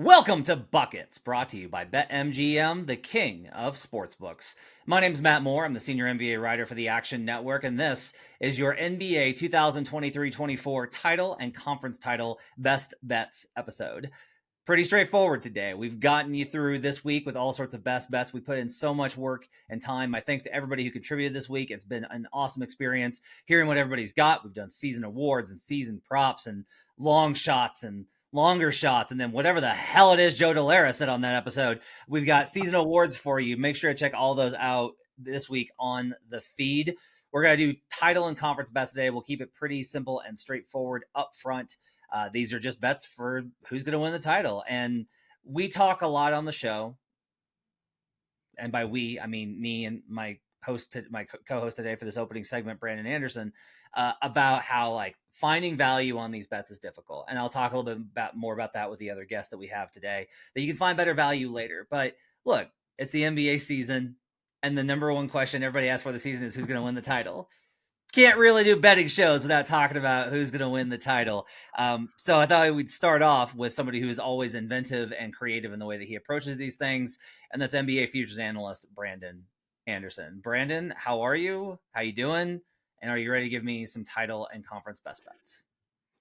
Welcome to Buckets, brought to you by BetMGM, the king of sportsbooks. My name's Matt Moore. I'm the senior NBA writer for the Action Network, and this is your NBA 2023-24 title and conference title best bets episode. Pretty straightforward today. We've gotten you through this week with all sorts of best bets. We put in so much work and time. My thanks to everybody who contributed this week. It's been an awesome experience hearing what everybody's got. We've done season awards and season props and long shots and longer shots, and then whatever the hell it is Joe Delara said on that episode. We've got season awards for you. Make sure to check all those out this week on the feed. We're going to do title and conference bets today. We'll keep it pretty simple and straightforward up front. These are just bets for who's going to win the title. And we talk a lot on the show. And by we, I mean me and my co-host today for this opening segment, Brandon Anderson, about how like finding value on these bets is difficult. And I'll talk a little bit more about that with the other guests that we have today, that you can find better value later. But look, it's the NBA season, and the number one question everybody asks for the season is who's going to win the title. Can't really do betting shows without talking about who's going to win the title. So I thought we'd start off with somebody who is always inventive and creative in the way that he approaches these things. And that's NBA futures analyst Brandon Anderson. Brandon, how are you? How you doing? And are you ready to give me some title and conference best bets?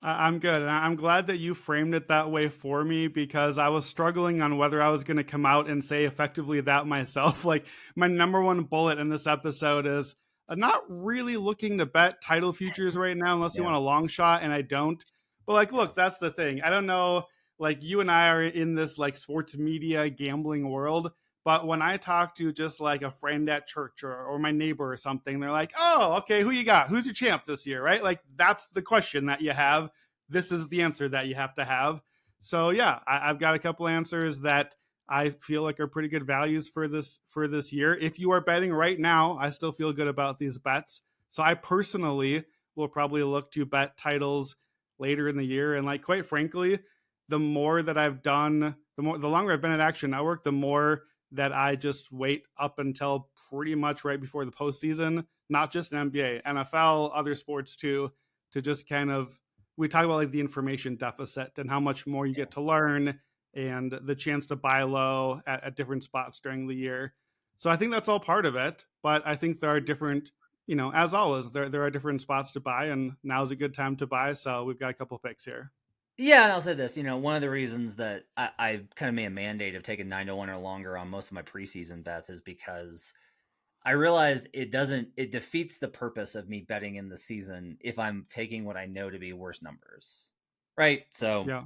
I'm good. And I'm glad that you framed it that way for me, because I was struggling on whether I was going to come out and say effectively that myself. Like, my number one bullet in this episode is not really looking to bet title futures right now, unless you want a long shot, and I don't. But like, look, that's the thing. I don't know, like, you and I are in this like sports media gambling world. But when I talk to just like a friend at church or my neighbor or something, they're like, oh, okay, who you got? Who's your champ this year, right? Like, that's the question that you have. This is the answer that you have to have. So yeah, I've got a couple answers that I feel like are pretty good values for this year. If you are betting right now, I still feel good about these bets. So I personally will probably look to bet titles later in the year. And like, quite frankly, the more that I've done, the longer I've been at Action Network, the more that I just wait up until pretty much right before the postseason, not just in NBA, NFL, other sports too, to just kind of, we talk about like the information deficit and how much more you get to learn and the chance to buy low at different spots during the year. So I think that's all part of it, but I think there are different, as always, there are different spots to buy, and now's a good time to buy. So we've got a couple picks here. Yeah, and I'll say this, one of the reasons that I kind of made a mandate of taking 9-1 or longer on most of my preseason bets is because I realized it defeats the purpose of me betting in the season if I'm taking what I know to be worse numbers. Right? So, Yeah.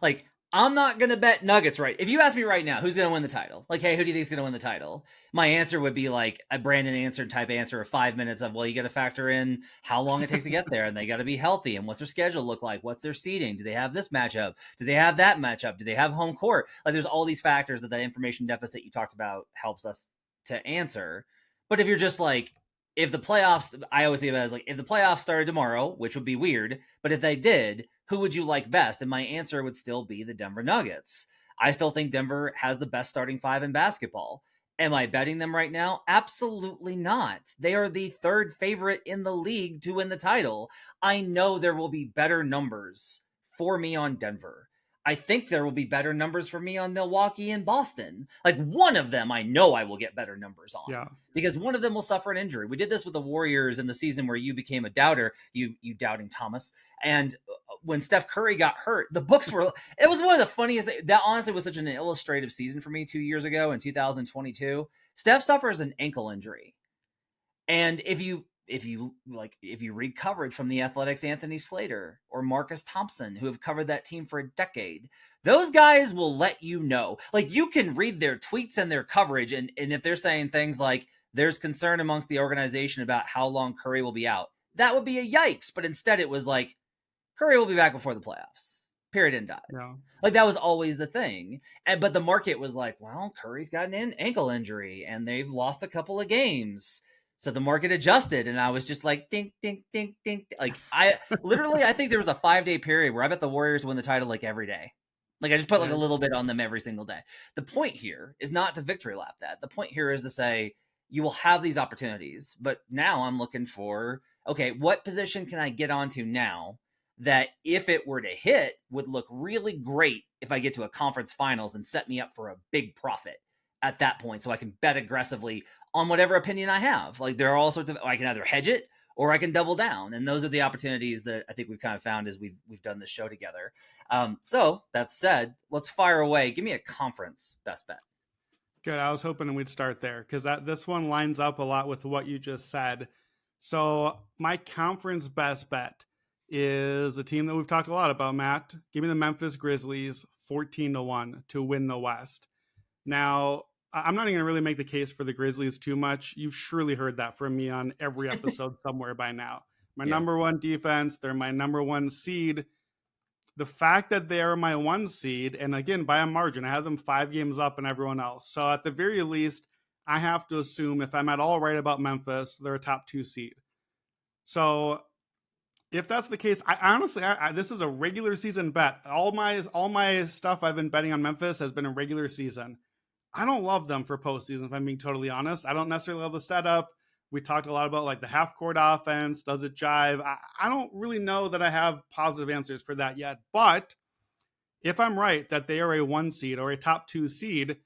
like, I'm not going to bet Nuggets, right? If you ask me right now, who's going to win the title? Like, hey, who do you think is going to win the title? My answer would be like a Brandon answer type answer of 5 minutes of, well, you got to factor in how long it takes to get there, and they got to be healthy, and what's their schedule look like? What's their seating? Do they have this matchup? Do they have that matchup? Do they have home court? Like, there's all these factors that information deficit you talked about helps us to answer. But if you're just like, if the playoffs, I always think of it as like, if the playoffs started tomorrow, which would be weird, but if they did, who would you like best? And my answer would still be the Denver Nuggets. I still think Denver has the best starting five in basketball. Am I betting them right now? Absolutely not. They are the third favorite in the league to win the title. I know there will be better numbers for me on Denver. I think there will be better numbers for me on Milwaukee and Boston. Like, one of them I know I will get better numbers on. Yeah. Because one of them will suffer an injury. We did this with the Warriors in the season where you became a doubter, you doubting Thomas. And when Steph Curry got hurt, the books were, it was one of the funniest, that honestly was such an illustrative season for me 2 years ago in 2022. Steph suffers an ankle injury. And if you read coverage from the Athletics' Anthony Slater or Marcus Thompson, who have covered that team for a decade, those guys will let you know. Like, you can read their tweets and their coverage, and if they're saying things like, there's concern amongst the organization about how long Curry will be out, that would be a yikes. But instead it was like, Curry will be back before the playoffs. Period and died. Yeah. Like, that was always the thing. But the market was like, well, Curry's got an ankle injury, and they've lost a couple of games. So the market adjusted, and I was just like, ding, ding, ding, ding. Like, I think there was a 5-day period where I bet the Warriors win the title like every day. Like, I just put like a little bit on them every single day. The point here is not to victory lap that. The point here is to say, you will have these opportunities, but now I'm looking for, okay, what position can I get onto now that, if it were to hit, would look really great if I get to a conference finals and set me up for a big profit at that point, so I can bet aggressively on whatever opinion I have. Like, there are all sorts of, I can either hedge it or I can double down, and those are the opportunities that I think we've kind of found as we've done this show together. So that said, let's fire away. Give me a conference best bet. Good. I was hoping we'd start there because this one lines up a lot with what you just said. So my conference best bet is a team that we've talked a lot about, Matt. Give me the Memphis Grizzlies 14-1 to win the West. Now, I'm not even going to really make the case for the Grizzlies too much. You've surely heard that from me on every episode somewhere by now. My number one defense, they're my number one seed. The fact that they are my one seed, and again, by a margin, I have them 5 games up and everyone else. So at the very least, I have to assume if I'm at all right about Memphis, they're a top 2 seed. So if that's the case, I honestly, this is a regular season bet. All my stuff I've been betting on Memphis has been a regular season. I don't love them for postseason, if I'm being totally honest. I don't necessarily love the setup. We talked a lot about like the half court offense. Does it jive? I don't really know that I have positive answers for that yet. But if I'm right that they are a 1 seed or a top 2 seed,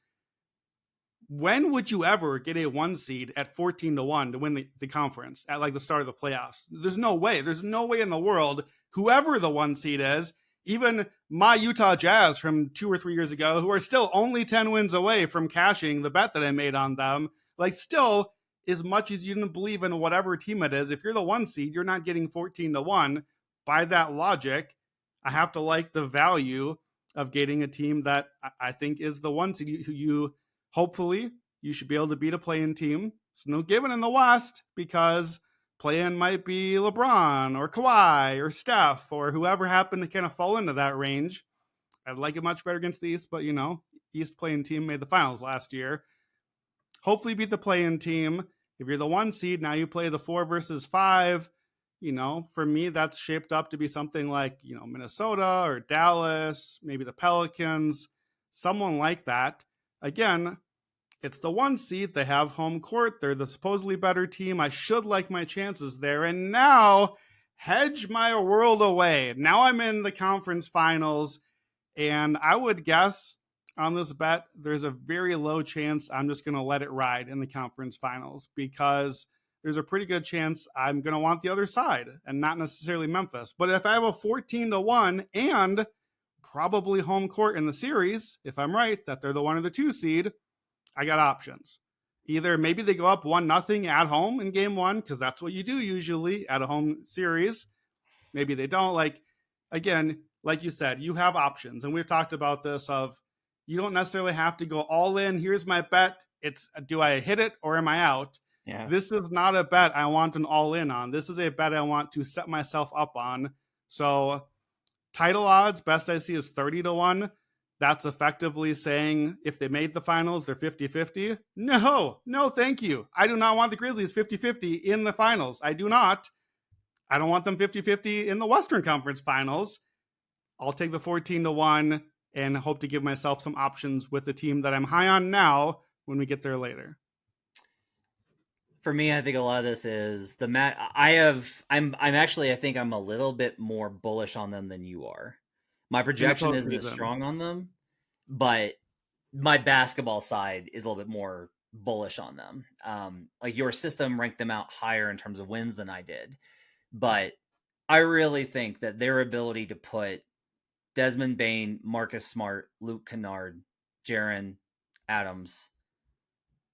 when would you ever get a 1 seed at 14-1 to win the conference at like the start of the playoffs? There's no way. There's no way in the world, whoever the 1 seed is, even my Utah Jazz from 2 or 3 years ago, who are still only 10 wins away from cashing the bet that I made on them, like still, as much as you didn't believe in whatever team it is, if you're the 1 seed, you're not getting 14-1. By that logic, I have to like the value of getting a team that I think is the 1 seed. You hopefully, you should be able to beat a play-in team. It's no given in the West because play-in might be LeBron or Kawhi or Steph or whoever happened to kind of fall into that range. I'd like it much better against the East, but East play-in team made the finals last year. Hopefully beat the play-in team. If you're the 1 seed, now you play the 4 versus 5. For me, that's shaped up to be something like, Minnesota or Dallas, maybe the Pelicans, someone like that. Again, it's the 1 seed. They have home court. They're the supposedly better team. I should like my chances there. And now, hedge my world away. Now I'm in the conference finals, and I would guess on this bet, there's a very low chance I'm just going to let it ride in the conference finals because there's a pretty good chance I'm going to want the other side and not necessarily Memphis. But if I have a 14-1 and probably home court in the series, if I'm right that they're the 1 or the 2 seed, I got options. Either maybe they go up 1-0 at home in game 1, because that's what you do usually at a home series. Maybe they don't. Again, like you said, you have options. And we've talked about this of, you don't necessarily have to go all in. Here's my bet. It's, do I hit it or am I out? Yeah. This is not a bet I want an all in on. This is a bet I want to set myself up on. So title odds, best I see is 30-1. That's effectively saying if they made the finals, they're 50-50. No, thank you. I do not want the Grizzlies 50-50 in the finals. I do not. I don't want them 50-50 in the Western Conference finals. I'll take the 14-1 and hope to give myself some options with the team that I'm high on now when we get there later. For me, I think a lot of this is the I think I'm a little bit more bullish on them than you are. My projection isn't as strong on them, but my basketball side is a little bit more bullish on them. Like your system ranked them out higher in terms of wins than I did, but I really think that their ability to put Desmond Bane, Marcus Smart, Luke Kennard, Jaren Adams,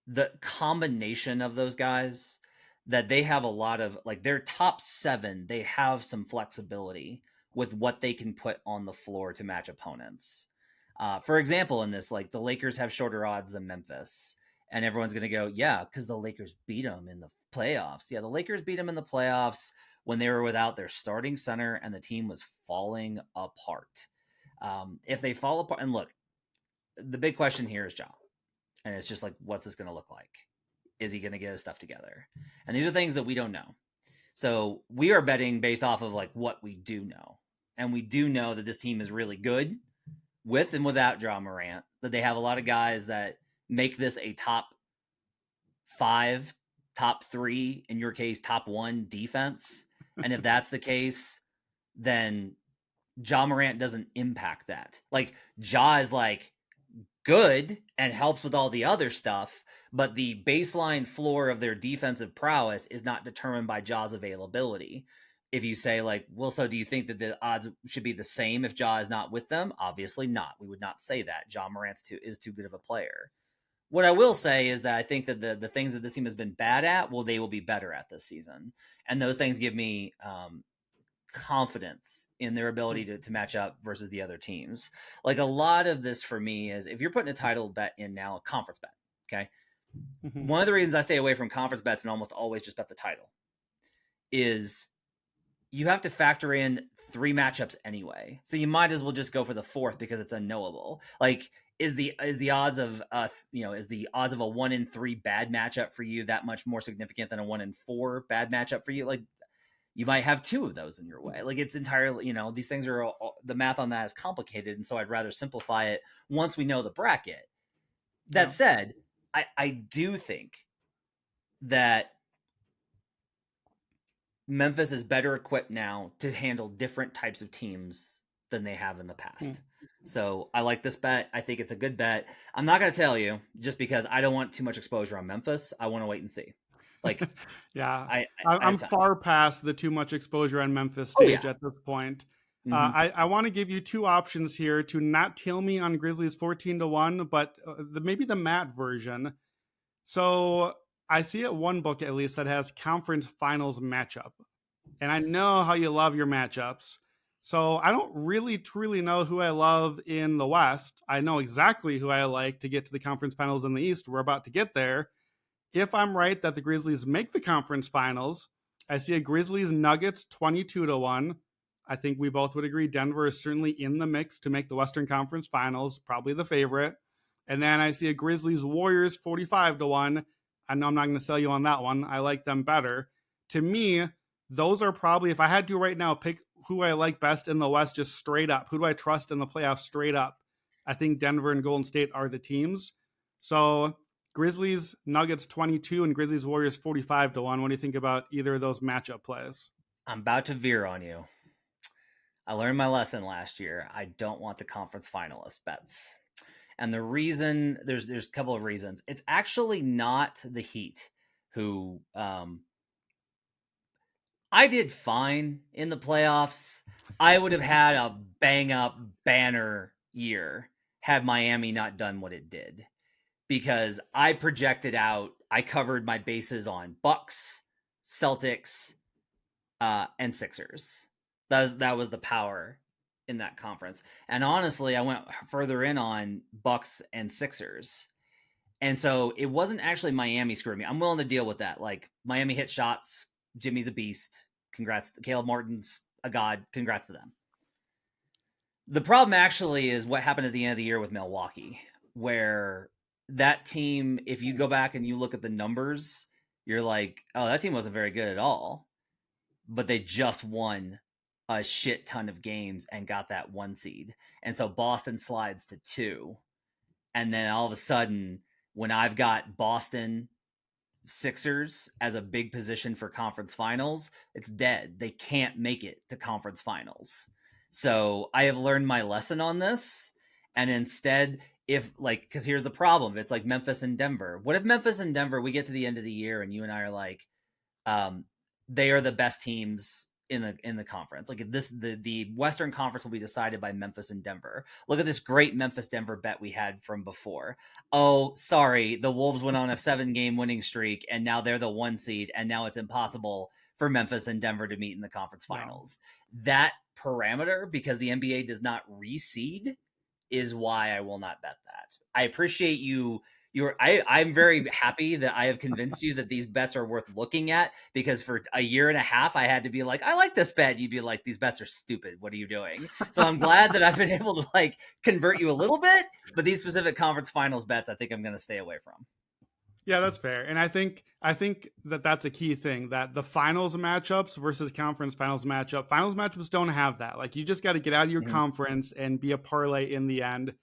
the combination of those guys, that they have a lot of, like, their top 7, they have some flexibility with what they can put on the floor to match opponents. For example, in this, like, the Lakers have shorter odds than Memphis, and everyone's going to go, yeah, because the Lakers beat them in the playoffs. Yeah, the Lakers beat them in the playoffs when they were without their starting center and the team was falling apart. If they fall apart, and look, the big question here is Ja. And it's just like, what's this going to look like? Is he going to get his stuff together? And these are things that we don't know. So we are betting based off of like what we do know. And we do know that this team is really good with and without Ja Morant, that they have a lot of guys that make this a top 5, top 3, in your case, top 1 defense. And if that's the case, then Ja Morant doesn't impact that. Like, Ja is like good and helps with all the other stuff, but the baseline floor of their defensive prowess is not determined by Ja's availability. If you say, like, well, so do you think that the odds should be the same if Ja is not with them? Obviously not. We would not say that. Ja Morant is too good of a player. What I will say is that I think that the things that this team has been bad at, well, they will be better at this season. And those things give me confidence in their ability to match up versus the other teams. Like, a lot of this for me is, if you're putting a title bet in now, a conference bet, okay? Mm-hmm. One of the reasons I stay away from conference bets and almost always just bet the title is you have to factor in 3 matchups anyway. So you might as well just go for the 4th because it's unknowable. Like, is the odds of is the odds of a 1 in 3 bad matchup for you that much more significant than a 1 in 4 bad matchup for you? Like, you might have 2 of those in your way. Like, it's entirely, these things are, the math on that is complicated. And so I'd rather simplify it once we know the bracket. That said, I do think that Memphis is better equipped now to handle different types of teams than they have in the past. So I like this bet. I think it's a good bet. I'm not going to tell you just because I don't want too much exposure on Memphis. I want to wait and see. Like, yeah, I'm far past the too much exposure on Memphis stage at this point. I want to give you 2 options here to not tail me on Grizzlies 14-1, but maybe the Matt version. So I see at one book at least that has conference finals matchup. And I know how you love your matchups. So I don't really truly know who I love in the West. I know exactly who I like to get to the conference finals in the East. We're about to get there. If I'm right that the Grizzlies make the conference finals, I see a Grizzlies Nuggets 22-1. I think we both would agree Denver is certainly in the mix to make the Western Conference Finals, probably the favorite. And then I see a Grizzlies Warriors 45-1. I know I'm not going to sell you on that one. I like them better. To me, those are probably, if I had to right now pick who I like best in the West, just straight up, who do I trust in the playoffs straight up? I think Denver and Golden State are the teams. So Grizzlies Nuggets 22 and Grizzlies Warriors 45-1. What do you think about either of those matchup plays? I'm about to veer on you. I learned my lesson last year. I don't want the conference finalist bets. And the reason, there's a couple of reasons. It's actually not the Heat who I did fine in the playoffs. I would have had a bang up banner year had Miami not done what it did, because I projected out, I covered my bases on Bucks, Celtics, and Sixers. That was the power in that conference. And honestly, I went further in on Bucks and Sixers. And so it wasn't actually Miami screwing me. I'm willing to deal with that. Like, Miami hit shots. Jimmy's a beast. Congrats. Caleb Martin's a god. Congrats to them. The problem actually is what happened at the end of the year with Milwaukee, where that team, if you go back and you look at the numbers, you're like, oh, that team wasn't very good at all. But they just won a shit ton of games and got that 1 seed. And so Boston slides to 2. And then all of a sudden, when I've got Boston Sixers as a big position for conference finals, it's dead. They can't make it to conference finals. So I have learned my lesson on this. And instead, because here's the problem. It's like Memphis and Denver. What if Memphis and Denver, we get to the end of the year and you and I are like, they are the best teams in the conference. Like, the Western Conference will be decided by Memphis and Denver. Look at this great Memphis Denver bet we had from before. Oh, sorry, the Wolves went on a 7-game winning streak and now they're the 1 seed, and now it's impossible for Memphis and Denver to meet in the conference finals. Wow. That parameter, because the NBA does not reseed, is why I will not bet that. I appreciate you. I'm very happy that I have convinced you that these bets are worth looking at, because for a year and a half, I had to be like, I like this bet. You'd be like, these bets are stupid. What are you doing? So I'm glad that I've been able to convert you a little bit, but these specific conference finals bets, I think I'm going to stay away from. Yeah, that's fair. And I think that that's a key thing, that the finals matchups versus conference finals matchups don't have that. Like, you just got to get out of your conference and be a parlay in the end.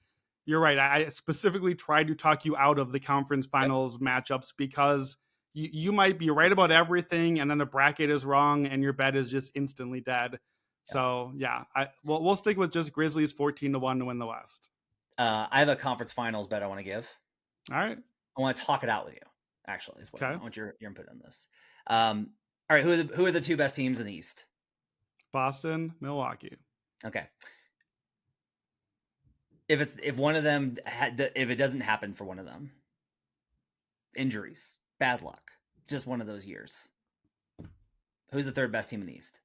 You're right. I specifically tried to talk you out of the conference finals matchups because you might be right about everything, and then the bracket is wrong and your bet is just instantly dead. So yeah, we'll stick with just Grizzlies 14-1 to win the West. I have a conference finals bet I want to give. All right. I want to talk it out with you. Actually, is what Okay. I want your input on this. All right, who are the two best teams in the East? Boston, Milwaukee. Okay. If one of them if it doesn't happen for one of them, injuries, bad luck, just one of those years. Who's the third best team in the East?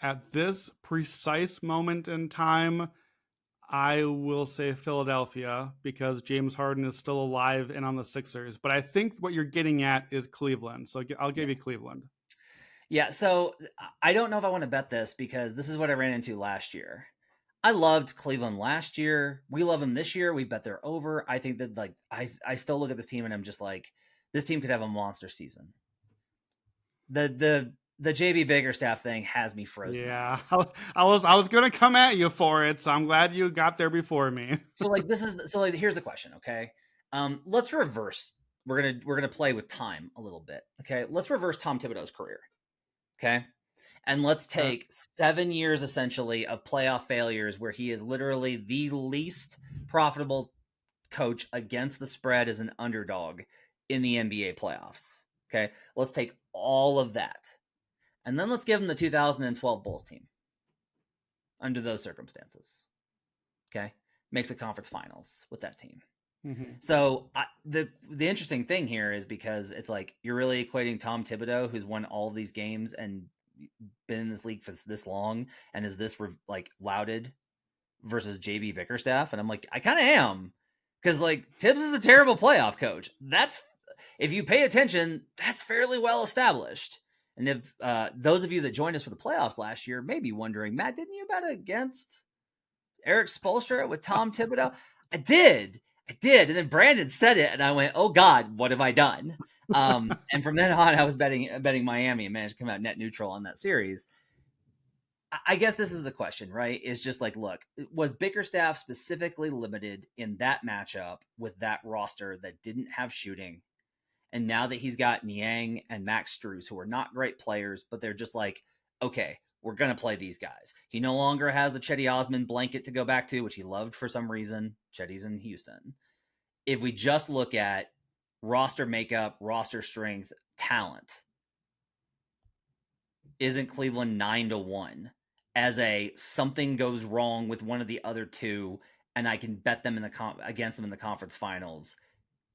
At this precise moment in time, I will say Philadelphia because James Harden is still alive and on the Sixers. But I think what you're getting at is Cleveland. So I'll give you Cleveland. Yeah, so I don't know if I want to bet this because this is what I ran into last year. I loved Cleveland last year. We love them this year. We bet they're over. I think that like I still look at this team and I'm just like, this team could have a monster season. The JB Bickerstaff thing has me frozen. Yeah, I was gonna come at you for it, so I'm glad you got there before me. So here's the question, okay? Let's reverse. We're gonna play with time a little bit, okay? Let's reverse Tom Thibodeau's career, okay? And let's take 7 years essentially of playoff failures where he is literally the least profitable coach against the spread as an underdog in the NBA playoffs. Okay. Let's take all of that. And then let's give him the 2012 Bulls team under those circumstances. Okay. Makes a conference finals with that team. Mm-hmm. So the interesting thing here is because it's like you're really equating Tom Thibodeau, who's won all of these games and been in this league for this long and is this like lauded versus JB Bickerstaff. And I'm like, I kind of am, because like Tibbs is a terrible playoff coach. That's, if you pay attention, that's fairly well established. And if those of you that joined us for the playoffs last year may be wondering, Matt, didn't you bet against Eric Spoelstra with Tom Thibodeau? I did. And then Brandon said it, and I went, "Oh God, what have I done?" And from then on, I was betting Miami and managed to come out net neutral on that series. I guess this is the question, right? Is just like, look, was Bickerstaff specifically limited in that matchup with that roster that didn't have shooting? And now that he's got Niang and Max Strus, who are not great players, but they're just like, okay, we're going to play these guys. He no longer has the Chetty Osman blanket to go back to, which he loved for some reason. Chetty's in Houston. If we just look at roster makeup, roster strength, talent, isn't Cleveland 9-1 as a something goes wrong with one of the other two and I can bet them against them in the conference finals?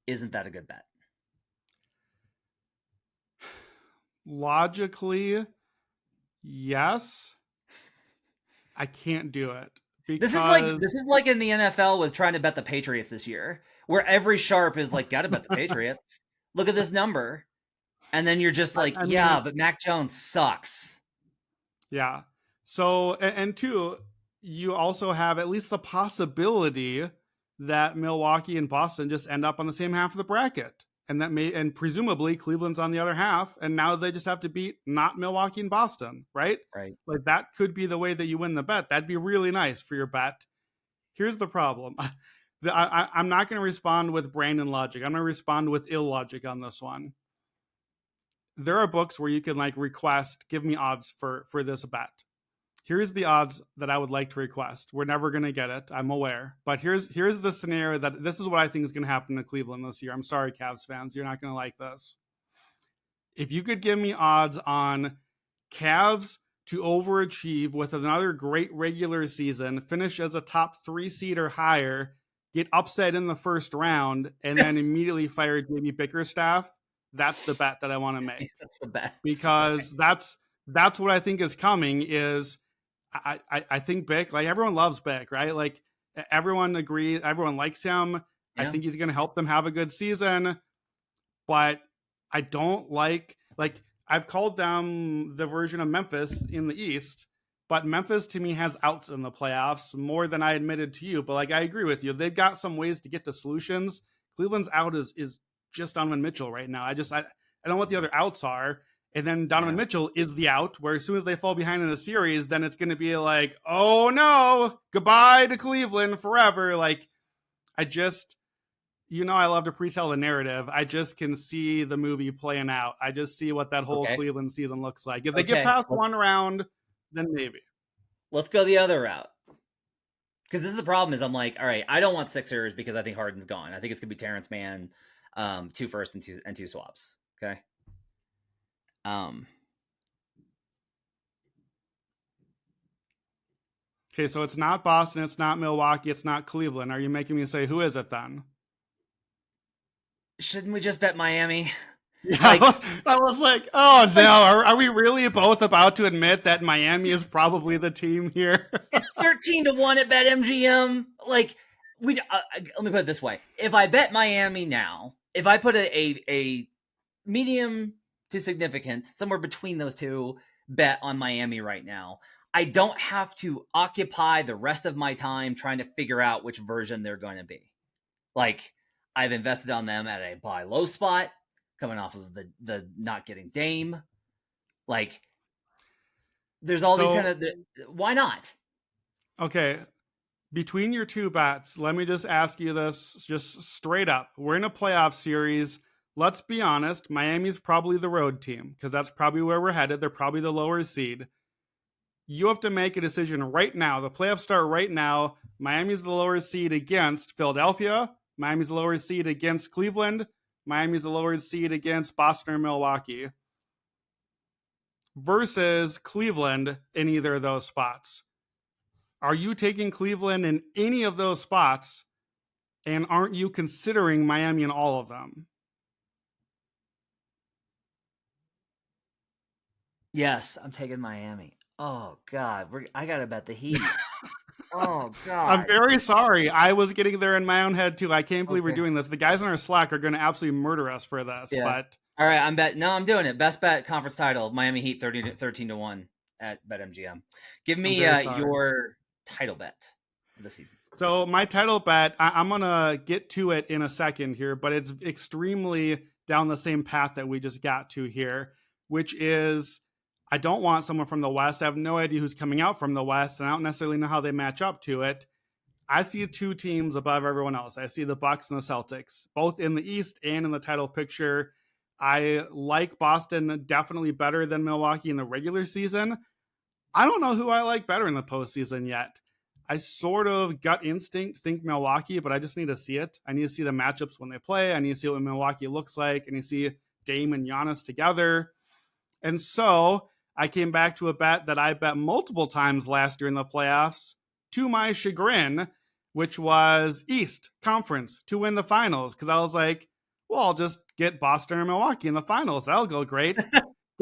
Isn't that a good bet? Logically, yes. I can't do it. This is like in the NFL with trying to bet the Patriots this year, where every sharp is like, gotta bet the Patriots. Look at this number. And then you're just like, yeah, but Mac Jones sucks. Yeah. So, and two, you also have at least the possibility that Milwaukee and Boston just end up on the same half of the bracket. And presumably Cleveland's on the other half, and now they just have to beat not Milwaukee and Boston, right? Right. Like that could be the way that you win the bet. That'd be really nice for your bet. Here's the problem. I'm not going to respond with Brandon logic. I'm going to respond with illogic on this one. There are books where you can like request, give me odds for this bet. Here's the odds that I would like to request. We're never going to get it. I'm aware. But here's the scenario that this is what I think is going to happen to Cleveland this year. I'm sorry, Cavs fans. You're not going to like this. If you could give me odds on Cavs to overachieve with another great regular season, finish as a top 3 seed or higher, get upset in the first round, and then immediately fire JB Bickerstaff, that's the bet that I want to make. That's the bet. Because that's what I think is coming is I think Bick, like everyone loves Bick, right? Like everyone agrees, everyone likes him. Yeah. I think he's going to help them have a good season, but I don't like I've called them the version of Memphis in the East, but Memphis to me has outs in the playoffs more than I admitted to you. But like, I agree with you. They've got some ways to get to solutions. Cleveland's out is just Donovan Mitchell right now. I don't know what the other outs are. And then Donovan Mitchell is the out, where as soon as they fall behind in a series, then it's going to be like, oh no, goodbye to Cleveland forever. Like, I love to pretell the narrative. I just can see the movie playing out. I just see what that whole Okay. Cleveland season looks like. If they get Okay. past one round, then maybe. Let's go the other route. Because this is the problem is I'm like, all right, I don't want Sixers because I think Harden's gone. I think it's gonna be Terrence Mann, 2 firsts and two swaps. Okay. Okay, so it's not Boston, it's not Milwaukee, it's not Cleveland. Are you making me say who is it then? Shouldn't we just bet Miami? Yeah, like, I was like, oh no, are we really both about to admit that Miami is probably the team here? It's 13-1 at BetMGM. Like, let me put it this way: if I bet Miami now, if I put a medium to significant, somewhere between those two, bet on Miami right now, I don't have to occupy the rest of my time trying to figure out which version they're going to be. Like, I've invested on them at a buy low spot, coming off of the not getting Dame. Like, there's all these kind of why not? Okay, between your two bets, let me just ask you this just straight up. We're in a playoff series. Let's be honest, Miami's probably the road team because that's probably where we're headed. They're probably the lower seed. You have to make a decision right now. The playoffs start right now. Miami's the lower seed against Philadelphia. Miami's the lower seed against Cleveland. Miami's the lower seed against Boston or Milwaukee. Versus Cleveland in either of those spots. Are you taking Cleveland in any of those spots? And aren't you considering Miami in all of them? Yes, I'm taking Miami. Oh God, I gotta bet the Heat. Oh God, I'm very sorry. I was getting there in my own head too. I can't believe we're doing this. The guys on our Slack are going to absolutely murder us for this. Yeah. But all right, I'm doing it. Best bet conference title: Miami Heat 13-1 at BetMGM. Give me your title bet of the season. So my title bet, I'm gonna get to it in a second here, but it's extremely down the same path that we just got to here, which is I don't want someone from the West. I have no idea who's coming out from the West, and I don't necessarily know how they match up to it. I see two teams above everyone else. I see the Bucks and the Celtics, both in the East and in the title picture. I like Boston definitely better than Milwaukee in the regular season. I don't know who I like better in the postseason yet. I sort of gut instinct think Milwaukee, but I just need to see it. I need to see the matchups when they play. I need to see what Milwaukee looks like. I need to see Dame and Giannis together. And so I came back to a bet that I bet multiple times last year in the playoffs, to my chagrin, which was East Conference to win the finals. Because I was like, well, I'll just get Boston or Milwaukee in the finals. That'll go great.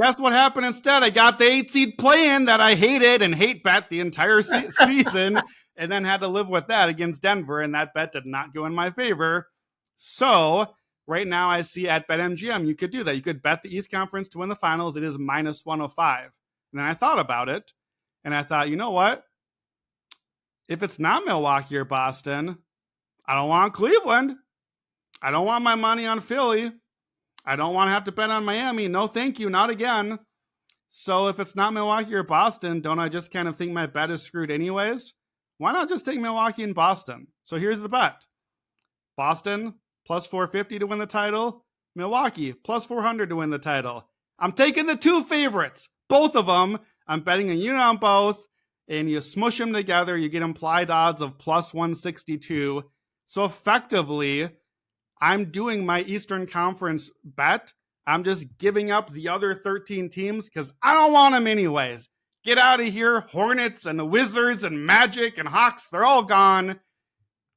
Guess what happened instead? I got the 8 seed play-in that I hated and hate bet the entire season and then had to live with that against Denver, and that bet did not go in my favor. So right now I see at BetMGM you could do that. You could bet the East Conference to win the finals. It is minus 105. And then I thought about it, and I thought, you know what? If it's not Milwaukee or Boston, I don't want Cleveland. I don't want my money on Philly. I don't want to have to bet on Miami. No, thank you. Not again. So if it's not Milwaukee or Boston, don't I just kind of think my bet is screwed anyways? Why not just take Milwaukee and Boston? So here's the bet. Boston, plus 450 to win the title. Milwaukee, plus 400 to win the title. I'm taking the two favorites. Both of them. I'm betting a unit on both. And you smush them together. You get implied odds of plus 162. So effectively, I'm doing my Eastern Conference bet. I'm just giving up the other 13 teams because I don't want them anyways. Get out of here. Hornets and the Wizards and Magic and Hawks, they're all gone.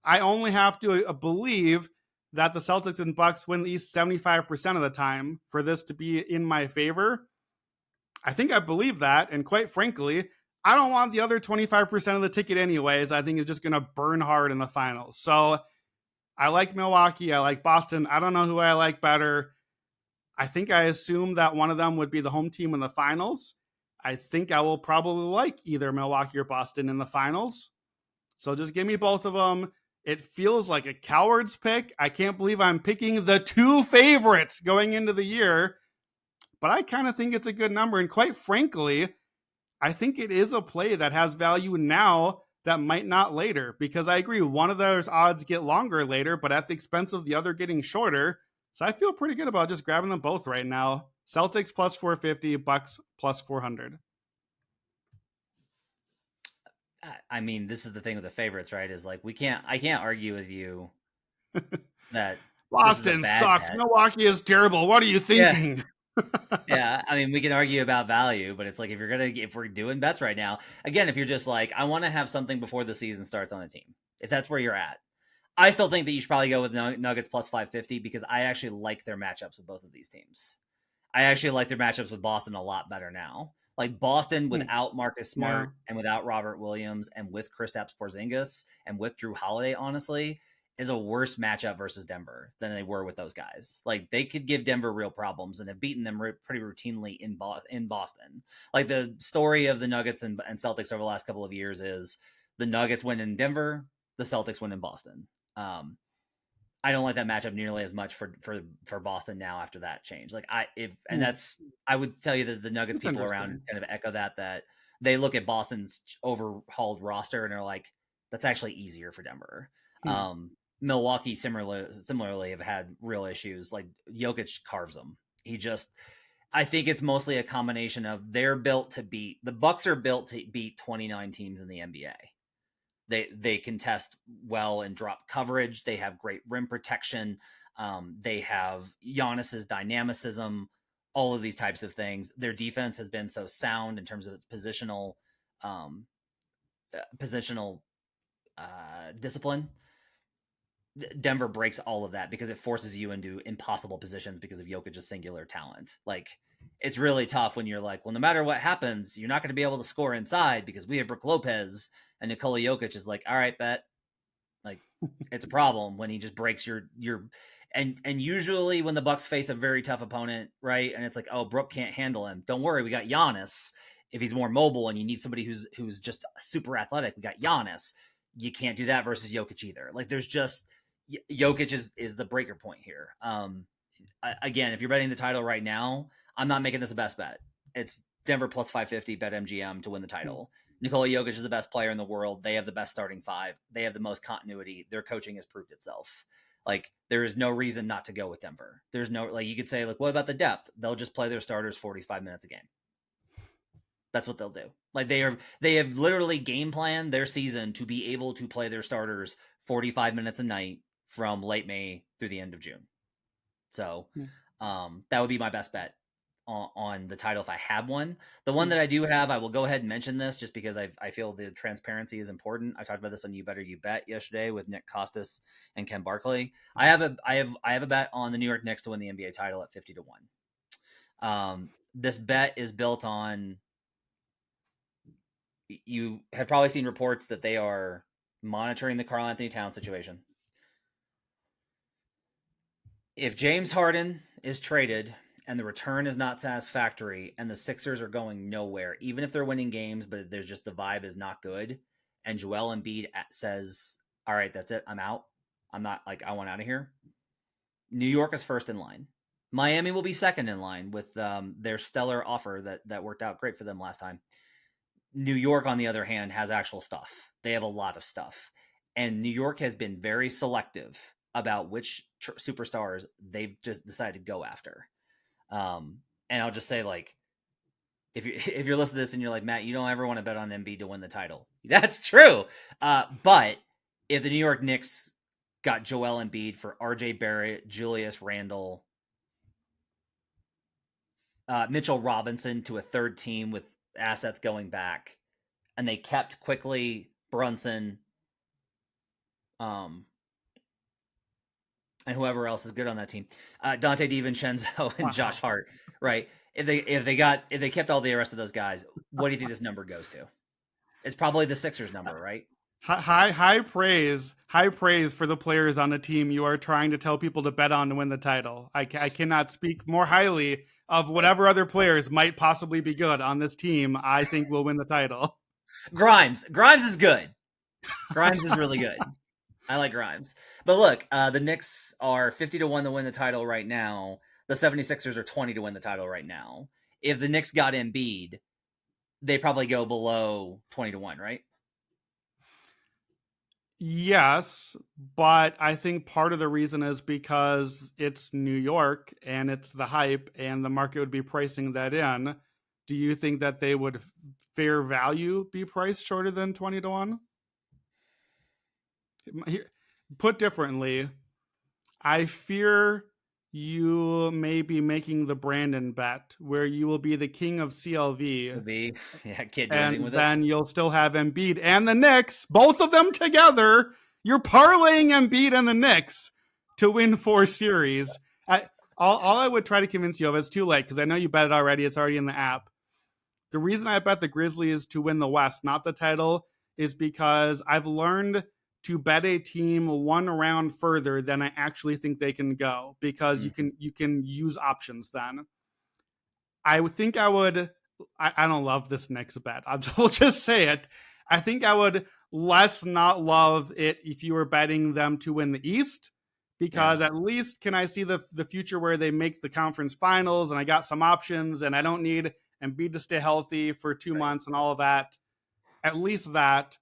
I only have to believe that the Celtics and Bucks win the East 75% of the time for this to be in my favor. I think I believe that. And quite frankly, I don't want the other 25% of the ticket anyways. I think it's just going to burn hard in the finals. So I like Milwaukee. I like Boston. I don't know who I like better. I think I assume that one of them would be the home team in the finals. I think I will probably like either Milwaukee or Boston in the finals. So just give me both of them. It feels like a coward's pick. I can't believe I'm picking the two favorites going into the year. But I kind of think it's a good number. And quite frankly, I think it is a play that has value now that might not later, because I agree one of those odds get longer later, but at the expense of the other getting shorter. So I feel pretty good about just grabbing them both right now. Celtics plus 450, Bucks plus 400. I mean, this is the thing with the favorites, right? Is like I can't argue with you that this is a Boston bad sucks. bet. Milwaukee is terrible. What are you Yeah. thinking? Yeah, I mean, we can argue about value, but it's like if we're doing bets right now, again, if you're just like, I want to have something before the season starts on a team, if that's where you're at, I still think that you should probably go with Nuggets plus 550 because I actually like their matchups with both of these teams. I actually like their matchups with Boston a lot better now. Like Boston without Marcus Yeah. Smart and without Robert Williams and with Kristaps Porzingis and with Drew Holiday, honestly, is a worse matchup versus Denver than they were with those guys. Like they could give Denver real problems and have beaten them pretty routinely in Boston. Like the story of the Nuggets and Celtics over the last couple of years is the Nuggets win in Denver, the Celtics win in Boston. I don't like that matchup nearly as much for Boston now after that change. Like I would tell you that the Nuggets That's people around interesting. kind of echo that they look at Boston's overhauled roster and are like, that's actually easier for Denver. Milwaukee similarly have had real issues. Like Jokic carves them. I think it's mostly a combination of the Bucks are built to beat 29 teams in the NBA. They contest well and drop coverage. They have great rim protection. They have Giannis's dynamicism. All of these types of things. Their defense has been so sound in terms of its positional discipline. Denver breaks all of that because it forces you into impossible positions because of Jokic's singular talent. Like it's really tough when you're like, well, no matter what happens, you're not going to be able to score inside because we have Brook Lopez and Nikola Jokic is like, all right, bet. Like it's a problem when he just breaks your and usually when the Bucks face a very tough opponent, right? And it's like, oh, Brook can't handle him. Don't worry, we got Giannis. If he's more mobile and you need somebody who's just super athletic, we got Giannis. You can't do that versus Jokic either. Like there's just Jokic is the breaker point here. Again, if you're betting the title right now, I'm not making this a best bet. It's Denver plus 550 BetMGM to win the title. Nikola Jokic is the best player in the world. They have the best starting five. They have the most continuity. Their coaching has proved itself. Like there is no reason not to go with Denver. There's no like you could say like what about the depth? They'll just play their starters 45 minutes a game. That's what they'll do. Like they have literally game planned their season to be able to play their starters 45 minutes a night from late May through the end of June. So that would be my best bet on the title if I have one. The one that I do have, I will go ahead and mention this just because I feel the transparency is important. I talked about this on You Better You Bet yesterday with Nick Costas and Ken Barkley. I have a bet on the New York Knicks to win the NBA title at 50 to 1. This bet is built on, you have probably seen reports that they are monitoring the Karl Anthony Towns situation. If James Harden is traded and the return is not satisfactory and the Sixers are going nowhere, even if they're winning games, but there's just the vibe is not good, and Joel Embiid says, all right, that's it, I'm out. I'm not like, I want out of here. New York is first in line. Miami will be second in line with their stellar offer that worked out great for them last time. New York, on the other hand, has actual stuff. They have a lot of stuff. And New York has been very selective about which superstars they've just decided to go after. And I'll just say, like, if you're listening to this and you're like, Matt, you don't ever want to bet on Embiid to win the title. That's true. But if the New York Knicks got Joel Embiid for RJ Barrett, Julius Randle, Mitchell Robinson to a third team with assets going back, and they kept quickly Brunson, and whoever else is good on that team, Dante DiVincenzo and Josh Hart, right? If they kept all the rest of those guys, what do you think this number goes to? It's probably the Sixers number, right? High praise for the players on the team you are trying to tell people to bet on to win the title. I cannot speak more highly of whatever other players might possibly be good on this team. I think will win the title. Grimes is good. Grimes is really good. I like Grimes. But look, the Knicks are 50 to 1 to win the title right now. The 76ers are 20 to win the title right now. If the Knicks got Embiid, they probably go below 20 to 1, right? Yes, but I think part of the reason is because it's New York and it's the hype and the market would be pricing that in. Do you think that they would fair value be priced shorter than 20 to 1? Put differently, I fear you may be making the Brandon bet where you will be the king of CLV Could be. Yeah, can't do anything and with it. then you'll still have Embiid and the Knicks, both of them together. You're parlaying Embiid and the Knicks to win 4 series. All I would try to convince you of, it's too late because I know you bet it already. It's already in the app. The reason I bet the Grizzlies to win the West, not the title, is because I've learned to bet a team one round further than I actually think they can go, because you can use options then. I would think I would. I don't love this Knicks bet. I'll just say it. I think I would less not love it if you were betting them to win the East, because at least can I see the future where they make the conference finals and I got some options and I don't need Embiid to stay healthy for 2 months and all of that. At least that.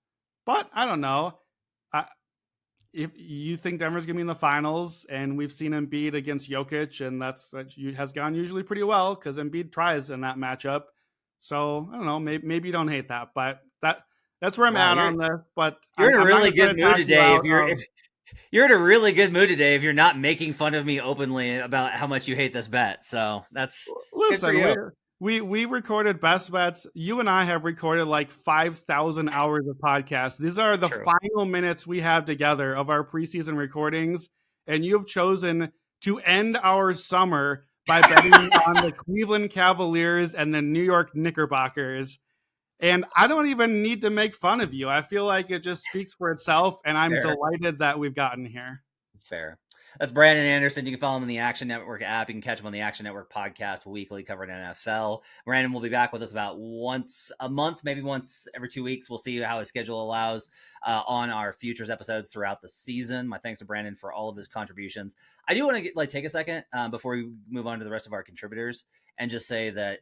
But I don't know. If you think Denver's going to be in the finals, and we've seen Embiid against Jokic, and that has gone usually pretty well because Embiid tries in that matchup. So I don't know. Maybe you don't hate that, but that's where I'm at on this. But you're in a really good mood today. If You're in a really good mood today if you're not making fun of me openly about how much you hate this bet. So that's listen. We recorded best bets. You and I have recorded like 5,000 hours of podcasts. These are the final minutes we have together of our preseason recordings, and you have chosen to end our summer by betting on the Cleveland Cavaliers and the New York Knickerbockers. And I don't even need to make fun of you. I feel like it just speaks for itself, and I'm delighted that we've gotten here. Fair. That's Brandon Anderson. You can follow him on the Action Network app. You can catch him on the Action Network podcast weekly covering NFL. Brandon will be back with us about once a month, maybe once every 2 weeks. We'll see how his schedule allows on our futures episodes throughout the season. My thanks to Brandon for all of his contributions. I do want to take a second before we move on to the rest of our contributors and just say that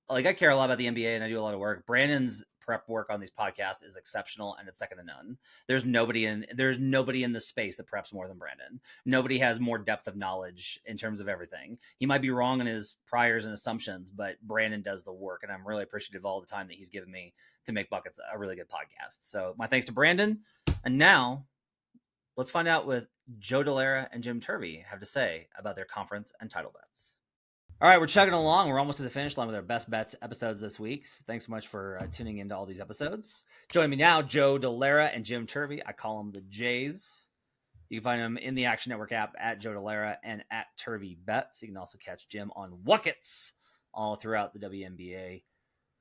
I care a lot about the NBA and I do a lot of work. Brandon's prep work on these podcasts is exceptional and it's second to none. There's nobody in the space that preps more than Brandon. Nobody has more depth of knowledge in terms of everything. He might be wrong in his priors and assumptions, but Brandon does the work, and I'm really appreciative of all the time that he's given me to make Buckets a really good podcast. So my thanks to Brandon. And now let's find out what Joe Delara and Jim Turvey have to say about their conference and title bets. All right, we're chugging along. We're almost to the finish line with our best bets episodes this week. Thanks so much for tuning into all these episodes. Joining me now, Joe Delara and Jim Turvey. I call them the Jays. You can find them in the Action Network app at Joe Delara and at Turvey Bets. You can also catch Jim on Wuckets all throughout the WNBA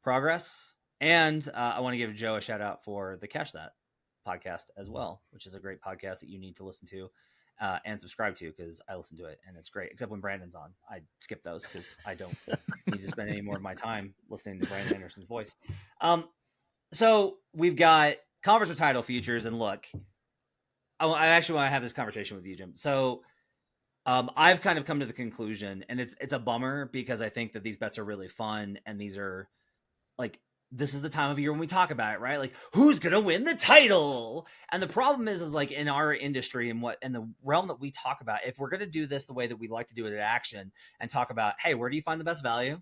progress. And I want to give Joe a shout out for the Catch That podcast as well, which is a great podcast that you need to listen to. And subscribe to, because I listen to it and it's great, except when Brandon's on. I skip those because I don't need to spend any more of my time listening to Brandon Anderson's voice. So we've got conference or title futures, and look, I actually want to have this conversation with you, Jim. So I've kind of come to the conclusion, and it's a bummer because I think that these bets are really fun, and these are this is the time of year when we talk about it, right? Like, who's going to win the title? And the problem is in our industry and the realm that we talk about, if we're going to do this the way that we like to do it at Action and talk about, hey, where do you find the best value?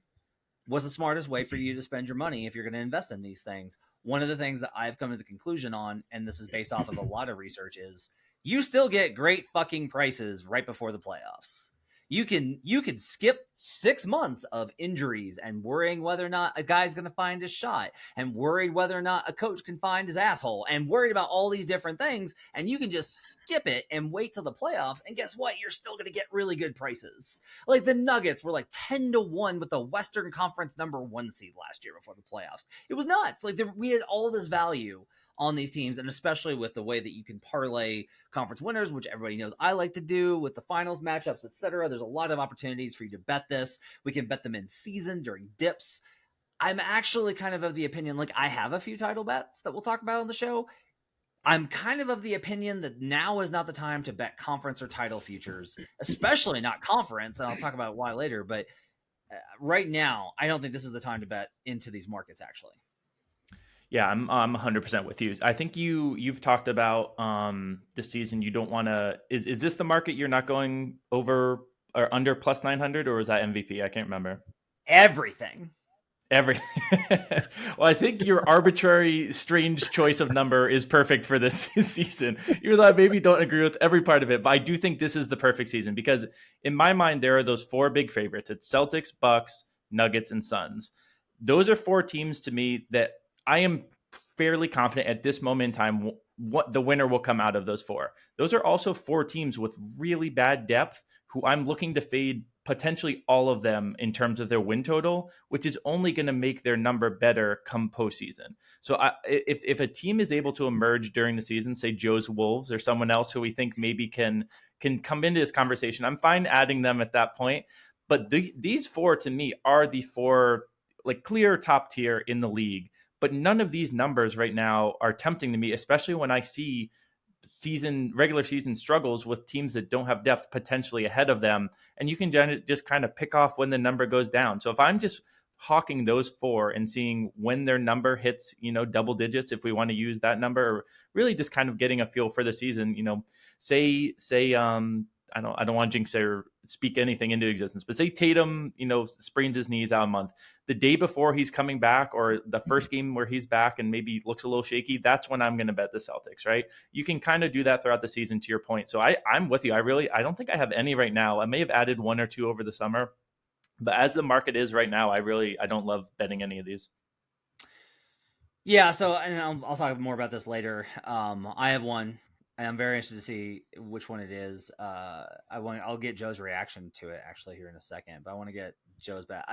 What's the smartest way for you to spend your money if you're going to invest in these things? One of the things that I've come to the conclusion on, and this is based off of a lot of research, is you still get great fucking prices right before the playoffs. You can skip 6 months of injuries and worrying whether or not a guy's going to find his shot, and worried whether or not a coach can find his asshole, and worried about all these different things. And you can just skip it and wait till the playoffs. And guess what? You're still going to get really good prices. Like the Nuggets were like 10 to 1 with the Western Conference #1 seed last year before the playoffs. It was nuts. We had all this value on these teams, and especially with the way that you can parlay conference winners, which everybody knows I like to do with the finals matchups, etc. There's a lot of opportunities for you to bet this. We can bet them in season during dips. I'm actually kind of the opinion, I have a few title bets that we'll talk about on the show. I'm kind of the opinion that now is not the time to bet conference or title futures, especially not conference, and I'll talk about why later, but right now, I don't think this is the time to bet into these markets, actually. Yeah, I'm 100% with you. I think you've talked about this season. You don't want to. Is this the market you're not going over or under plus 900, or is that MVP? I can't remember. Everything. Every well, I think your arbitrary, strange choice of number is perfect for this season. Even though I maybe don't agree with every part of it, but I do think this is the perfect season because, in my mind, there are those four big favorites: it's Celtics, Bucks, Nuggets, and Suns. Those are four teams to me that I am fairly confident at this moment in time what the winner will come out of those four. Those are also four teams with really bad depth who I'm looking to fade potentially all of them in terms of their win total, which is only going to make their number better come postseason. So if a team is able to emerge during the season, say Joe's Wolves or someone else who we think maybe can come into this conversation, I'm fine adding them at that point. But these four to me are the four like clear top tier in the league. But none of these numbers right now are tempting to me, especially when I see regular season struggles with teams that don't have depth potentially ahead of them, and you can just kind of pick off when the number goes down. So if I'm just hawking those four and seeing when their number hits, double digits, if we want to use that number, or really just kind of getting a feel for the season, say I don't want to jinx or speak anything into existence, but say Tatum, sprains his knees out a month. The day before he's coming back, or the first game where he's back and maybe looks a little shaky, that's when I'm going to bet the Celtics, right? You can kind of do that throughout the season, to your point. So I'm with you. I don't think I have any right now. I may have added one or two over the summer, but as the market is right now, I don't love betting any of these. Yeah, so and I'll talk more about this later. I have one, and I'm very interested to see which one it is. I'll get Joe's reaction to it actually here in a second, but I want to get Joe's bet.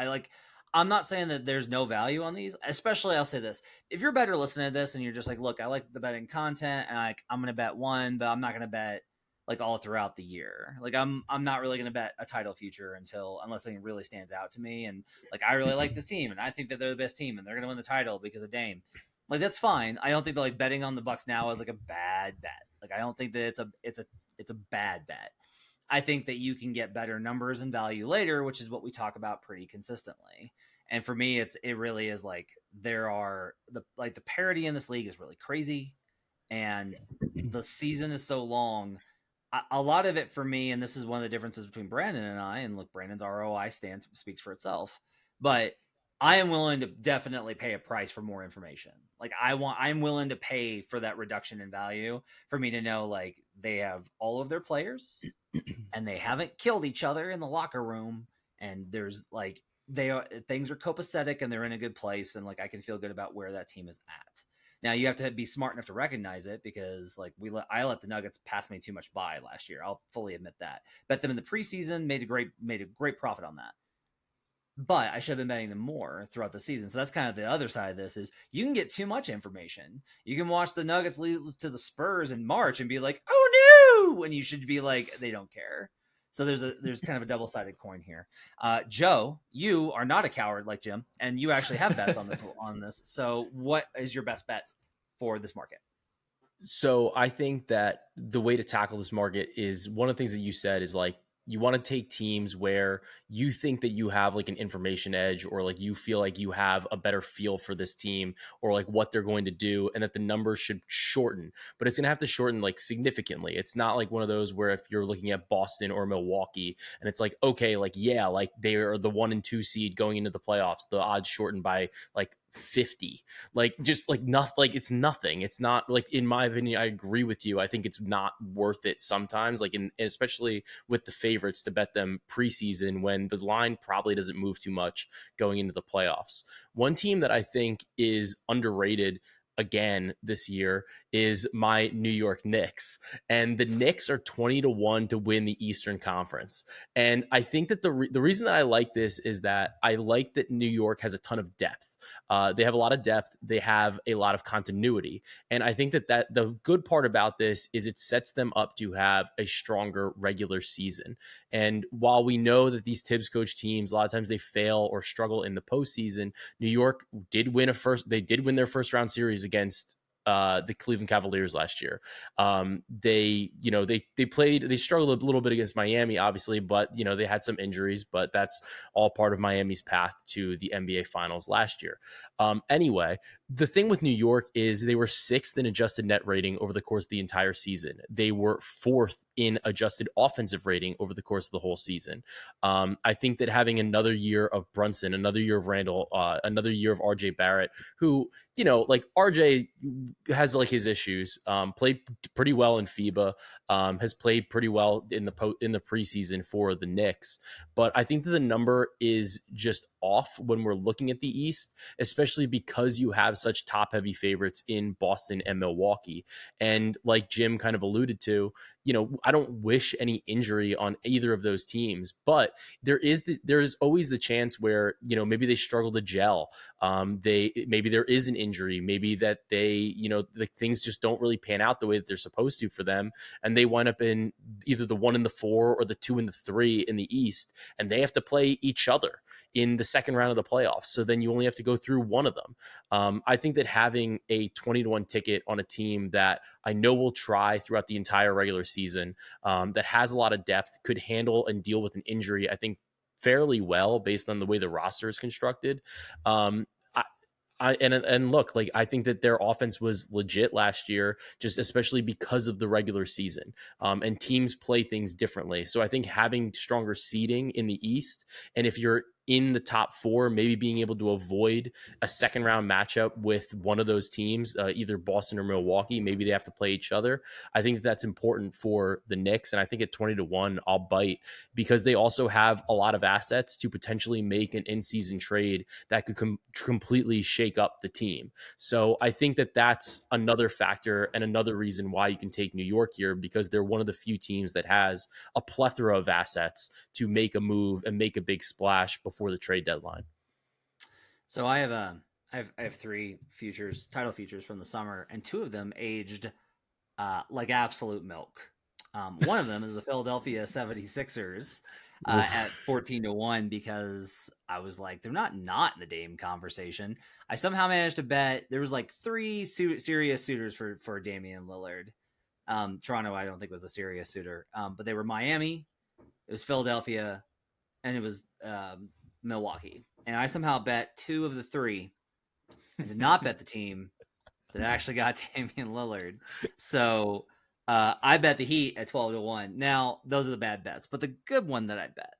I'm not saying that there's no value on these, especially I'll say this. If you're better listening to this and you're just like, look, I like the betting content and I'm gonna bet one, but I'm not gonna bet like all throughout the year. Like I'm not really gonna bet a title future unless something really stands out to me. And like I really like this team and I think that they're the best team and they're gonna win the title because of Dame. Like that's fine. I don't think that like betting on the Bucks now is like a bad bet. Like I don't think that it's a bad bet. I think that you can get better numbers and value later, which is what we talk about pretty consistently. And for me, it really is like there are the parity in this league is really crazy, and the season is so long. A lot of it for me, and this is one of the differences between Brandon and I. And look, Brandon's ROI stance speaks for itself, but I am willing to definitely pay a price for more information. Like I'm willing to pay for that reduction in value for me to know like they have all of their players and they haven't killed each other in the locker room, and there's like things are copacetic and they're in a good place, and like I can feel good about where that team is at. Now you have to be smart enough to recognize it because like I let the Nuggets pass me too much by last year. I'll fully admit that. Bet them in the preseason, made a great profit on that. But I should have been betting them more throughout the season. So that's kind of the other side of this is you can get too much information. You can watch the Nuggets lose to the Spurs in March and be like, oh no, when you should be like, they don't care. So there's kind of a double-sided coin here. Joe, you are not a coward like Jim, and you actually have bets on this. So what is your best bet for this market? So I think that the way to tackle this market is one of the things that you said is like you want to take teams where you think that you have like an information edge, or like you feel like you have a better feel for this team or like what they're going to do, and that the numbers should shorten, but it's going to have to shorten like significantly. It's not like one of those where if you're looking at Boston or Milwaukee and it's like, okay, like, yeah, like they are the 1 and 2 seed going into the playoffs, the odds shortened by like 50, like just like nothing, like it's nothing. It's not like, in my opinion, I agree with you. I think it's not worth it sometimes, like especially with the favorites, to bet them preseason when the line probably doesn't move too much going into the playoffs. One team that I think is underrated again this year is my New York Knicks. And the Knicks are 20-1 to win the Eastern Conference. And I think that the reason that I like this is that I like that New York has a ton of depth. They have a lot of depth. They have a lot of continuity. And I think that the good part about this is it sets them up to have a stronger regular season. And while we know that these Tibbs coach teams, a lot of times they fail or struggle in the postseason, New York did win their first round series against the Cleveland Cavaliers last year. They struggled a little bit against Miami, obviously, but they had some injuries, but that's all part of Miami's path to the NBA Finals last year. Anyway, the thing with New York is they were 6th in adjusted net rating over the course of the entire season. They were 4th in adjusted offensive rating over the course of the whole season. I think that having another year of Brunson, another year of Randall, another year of RJ Barrett, who, like RJ has like his issues, played pretty well in FIBA, has played pretty well in the preseason for the Knicks. But I think that the number is just off when we're looking at the East, especially because you have such top heavy favorites in Boston and Milwaukee. And like Jim kind of alluded to, I don't wish any injury on either of those teams, but there is always the chance where, maybe they struggle to gel. Maybe there is an injury, maybe that they, the things just don't really pan out the way that they're supposed to for them. And they wind up in either the 1 and the 4 or the 2 and the 3 in the East, and they have to play each other in the second round of the playoffs. So then you only have to go through one of them. I think that having a 20-1 ticket on a team that I know will try throughout the entire regular season, that has a lot of depth, could handle and deal with an injury, I think fairly well based on the way the roster is constructed. And look, like, I think that their offense was legit last year, just especially because of the regular season, and teams play things differently. So I think having stronger seeding in the East, and if you're in the top 4, maybe being able to avoid a second round matchup with one of those teams, either Boston or Milwaukee, maybe they have to play each other. I think that's important for the Knicks. And I think at 20-1, I'll bite, because they also have a lot of assets to potentially make an in-season trade that could completely shake up the team. So I think that that's another factor and another reason why you can take New York here, because they're one of the few teams that has a plethora of assets to make a move and make a big splash before the trade deadline. So I have 3 title futures from the summer, and 2 of them aged like absolute milk. One of them is the Philadelphia 76ers at 14-1, because I was like, they're not in the Dame conversation. I somehow managed to bet there was like 3 serious suitors for Damian Lillard. Toronto, I don't think was a serious suitor, but they were Miami, it was Philadelphia, and it was Milwaukee. And I somehow bet 2 of the 3 and did not bet the team that actually got Damian Lillard. So I bet the Heat at 12-1. Now, those are the bad bets, but the good one that I bet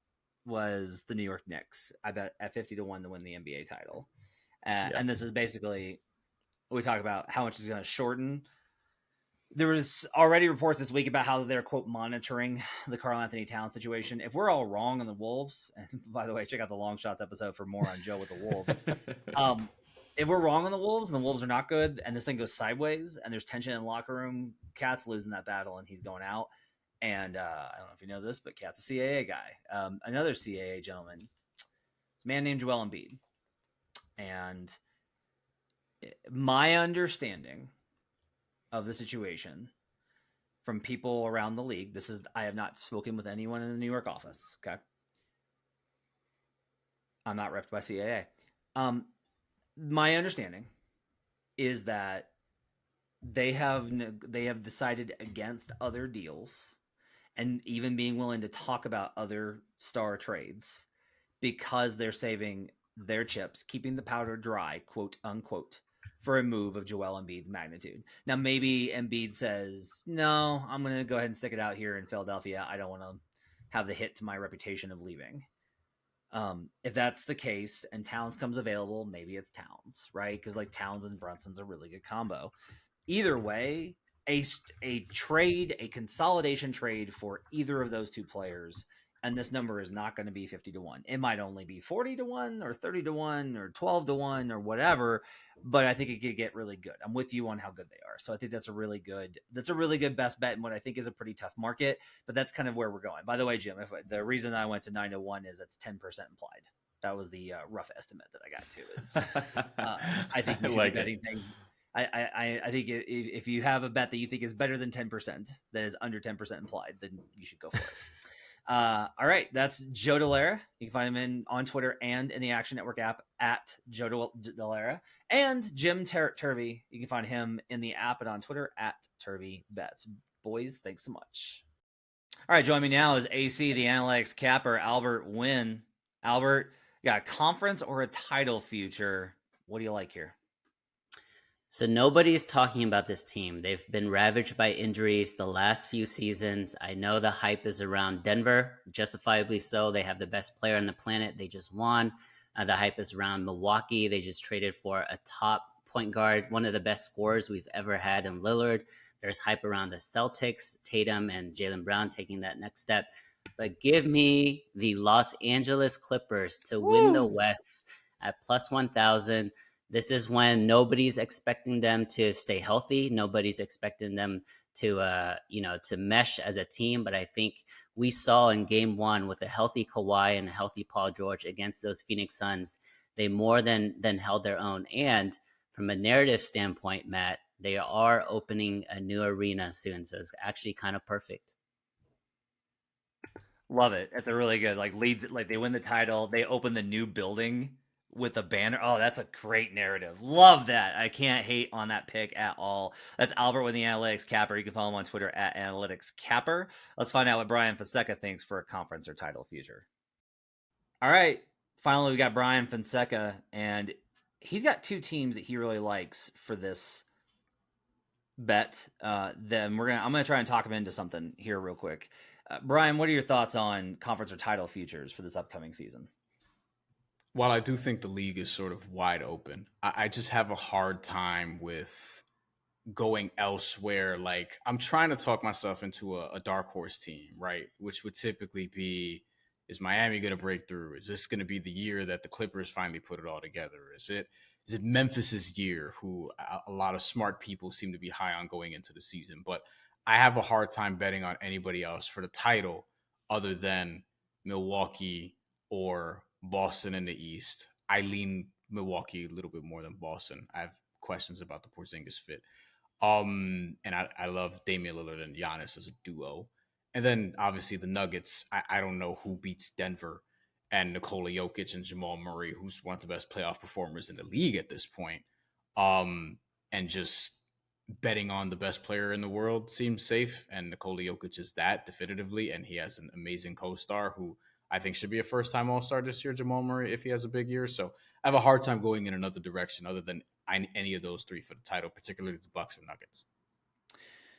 was the New York Knicks. I bet at 50-1 to win the NBA title. And this is basically, we talk about how much is going to shorten. There was already reports this week about how they're, quote, monitoring the Karl-Anthony Towns situation. If we're all wrong on the Wolves, and by the way, check out the Long Shots episode for more on Joe with the Wolves. If we're wrong on the Wolves and the Wolves are not good and this thing goes sideways and there's tension in the locker room, Cat's losing that battle and he's going out. And I don't know if you know this, but Cat's a CAA guy. Another CAA gentleman. It's a man named Joel Embiid. And my understanding of the situation from people around the league, I have not spoken with anyone in the New York office. Okay. I'm not repped by CAA. My understanding is that they have decided against other deals and even being willing to talk about other star trades because they're saving their chips, keeping the powder dry, quote unquote, for a move of Joel Embiid's magnitude. Now, maybe Embiid says, no, I'm going to go ahead and stick it out here in Philadelphia. I don't want to have the hit to my reputation of leaving. If that's the case and Towns comes available, maybe it's Towns, right? Because like Towns and Brunson's a really good combo. Either way, a consolidation trade for either of those 2 players, and this number is not going to be 50-1. It might only be 40-1 or 30-1 or 12-1 or whatever, but I think it could get really good. I'm with you on how good they are. So I think that's a really good best bet in what I think is a pretty tough market, but that's kind of where we're going. By the way, Jim, the reason I went to 9-1 is it's 10% implied. That was the rough estimate that I got to. Is I think you should be betting things. I think if you have a bet that you think is better than 10%, that is under 10% implied, then you should go for it. All right, that's Joe Delara. You can find him on Twitter and in the Action Network app at Joe Delara. And Jim Turvey, you can find him in the app and on Twitter at TurveyBets. Boys, thanks so much. All right, join me now is AC, the analytics capper, Albert Wynn. Albert, you got a conference or a title future? What do you like here? So nobody's talking about this team. They've been ravaged by injuries the last few seasons. I know the hype is around Denver, justifiably so. They have the best player on the planet. They just won. The hype is around Milwaukee. They just traded for a top point guard, one of the best scorers we've ever had in Lillard. There's hype around the Celtics, Tatum and Jaylen Brown taking that next step. But give me the Los Angeles Clippers to win the West at plus 1,000. This is when nobody's expecting them to stay healthy. Nobody's expecting them to, to mesh as a team. But I think we saw in Game 1 with a healthy Kawhi and a healthy Paul George against those Phoenix Suns, they more than held their own. And from a narrative standpoint, Matt, they are opening a new arena soon, so it's actually kind of perfect. Love it. It's a really good leads. Like they win the title, they open the new building with a banner. Oh, that's a great narrative. Love that. I can't hate on that pick at all. That's Albert with the Analytics Capper. You can follow him on Twitter at Analytics Capper. Let's find out what Brian Fonseca thinks for a conference or title future. All right. Finally, we got Brian Fonseca, and he's got two teams that he really likes for this bet. I'm gonna try and talk him into something here real quick. Brian, what are your thoughts on conference or title futures for this upcoming season? While I do think the league is sort of wide open, I just have a hard time with going elsewhere. Like, I'm trying to talk myself into a dark horse team, right? Which would typically be, is Miami going to break through? Is this going to be the year that the Clippers finally put it all together? Is it Memphis's year, who a lot of smart people seem to be high on going into the season? But I have a hard time betting on anybody else for the title other than Milwaukee or Boston in the East. I lean Milwaukee a little bit more than Boston. I have questions about the Porzingis fit. And I love Damian Lillard and Giannis as a duo. And then obviously the Nuggets. I don't know who beats Denver and Nikola Jokic and Jamal Murray, who's one of the best playoff performers in the league at this point. And just betting on the best player in the world seems safe. And Nikola Jokic is that definitively. And he has an amazing co-star who I think should be a first-time All-Star this year, Jamal Murray, if he has a big year. So I have a hard time going in another direction other than any of those three for the title, particularly the Bucks or Nuggets.